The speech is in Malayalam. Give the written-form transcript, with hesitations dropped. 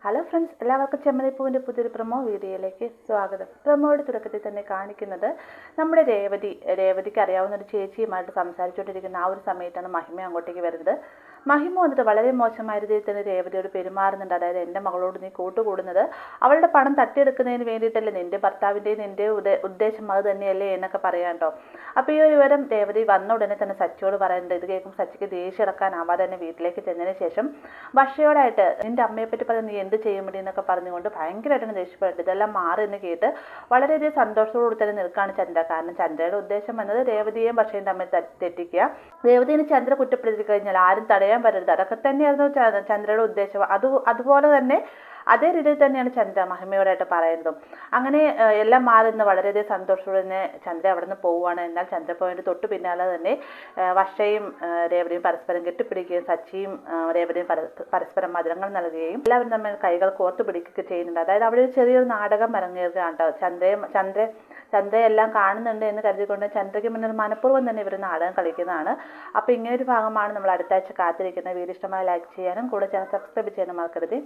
ഹലോ ഫ്രണ്ട്സ്, എല്ലാവർക്കും ചെമ്മരിപ്പൂവിൻ്റെ പുതിയൊരു പ്രൊമോ വീഡിയോയിലേക്ക് സ്വാഗതം. പ്രൊമോയുടെ തുടക്കത്തിൽ തന്നെ കാണിക്കുന്നത് നമ്മുടെ രേവതിക്ക് അറിയാവുന്ന ഒരു ചേച്ചിയുമായിട്ട് സംസാരിച്ചുകൊണ്ടിരിക്കുന്ന ആ ഒരു സമയത്താണ് മഹിമ അങ്ങോട്ടേക്ക് വരുന്നത്. മഹിമ വന്നിട്ട് വളരെ മോശമായ രീതിയിൽ തന്നെ രേവതിയോട് പെരുമാറുന്നുണ്ട്. അതായത് എൻ്റെ മകളോട് നീ കൂട്ടുകൂടുന്നത് അവളുടെ പണം തട്ടിയെടുക്കുന്നതിന് വേണ്ടിയിട്ടല്ലേ, നിൻ്റെ ഭർത്താവിൻ്റെയും നിൻ്റെ ഉദ്ദേശം അത് തന്നെയല്ലേ എന്നൊക്കെ പറയാം കേട്ടോ. അപ്പോൾ ഈ ഒരു വിവരം രേവതി വന്ന ഉടനെ തന്നെ സച്ചിയോട് പറയുന്നുണ്ട്. ഇത് കേൾക്കും സച്ചിക്ക് ദേഷ്യം ഇറക്കാനാവാതെ തന്നെ വീട്ടിലേക്ക് ചെന്നതിന് ശേഷം വർഷയോടായിട്ട് നിൻ്റെ അമ്മയെ പറ്റി പറഞ്ഞ് നീ എന്ത് ചെയ്യും വേണ്ടി എന്നൊക്കെ പറഞ്ഞുകൊണ്ട് ഭയങ്കരമായിട്ടാണ് ദേഷ്യപ്പെട്ടത്. ഇതെല്ലാം മാറി എന്ന് കേട്ട് വളരെയധികം സന്തോഷത്തോടുകൂടി തന്നെ നിൽക്കുകയാണ് ചന്ദ്ര. കാരണം ചന്ദ്രയുടെ ഉദ്ദേശം വന്നത് രേവതിയെയും വർഷയും തമ്മിൽ തെറ്റിക്കുക. രേവതിനെ ചന്ദ്ര കുറ്റപ്പെടുത്തി കഴിഞ്ഞാൽ ആരും തടയാൻ പറ്റരുത്, അതൊക്കെ തന്നെയായിരുന്നു ചന്ദ്രയുടെ ഉദ്ദേശം. അതുപോലെ തന്നെ അതേ രീതിയിൽ തന്നെയാണ് ചന്ദ്ര മഹിമയോടായിട്ട് പറയുന്നതും. അങ്ങനെ എല്ലാം മാറുന്ന വളരെയധികം സന്തോഷത്തോടെ തന്നെ ചന്ദ്ര അവിടെ നിന്ന് പോവുകയാണ്. എന്നാൽ ചന്ദ്ര പോയിന്റ് തൊട്ട് പിന്നാലെ തന്നെ വർഷയും രേവതിയും പരസ്പരം കെട്ടിപ്പിടിക്കുകയും സച്ചിയും രേവതിയും പരസ്പരം മധുരങ്ങൾ നൽകുകയും എല്ലാവരും തമ്മിൽ കൈകൾ കോർത്തു പിടിക്കുകയൊക്കെ ചെയ്യുന്നുണ്ട്. അതായത് അവിടെ ഒരു ചെറിയൊരു നാടകം അരങ്ങേറുകയാണ് കേട്ടോ. ചന്ദ്രയെല്ലാം കാണുന്നുണ്ട് എന്ന് കരുതിക്കൊണ്ട് ചന്ദ്രയ്ക്ക് മുന്നിൽ മനഃപൂർവ്വം തന്നെ ഇവർ നാടകം കളിക്കുന്നതാണ്. അപ്പോൾ ഇങ്ങനൊരു ഭാഗമാണ് നമ്മൾ അടുത്ത ആഴ്ച കാത്തിരിക്കുന്നത്. വീഡിയോ ഇഷ്ടമായി ലൈക്ക് ചെയ്യാനും കൂടെ ചാനൽ സബ്സ്ക്രൈബ് ചെയ്യാനും മറക്കരുത്.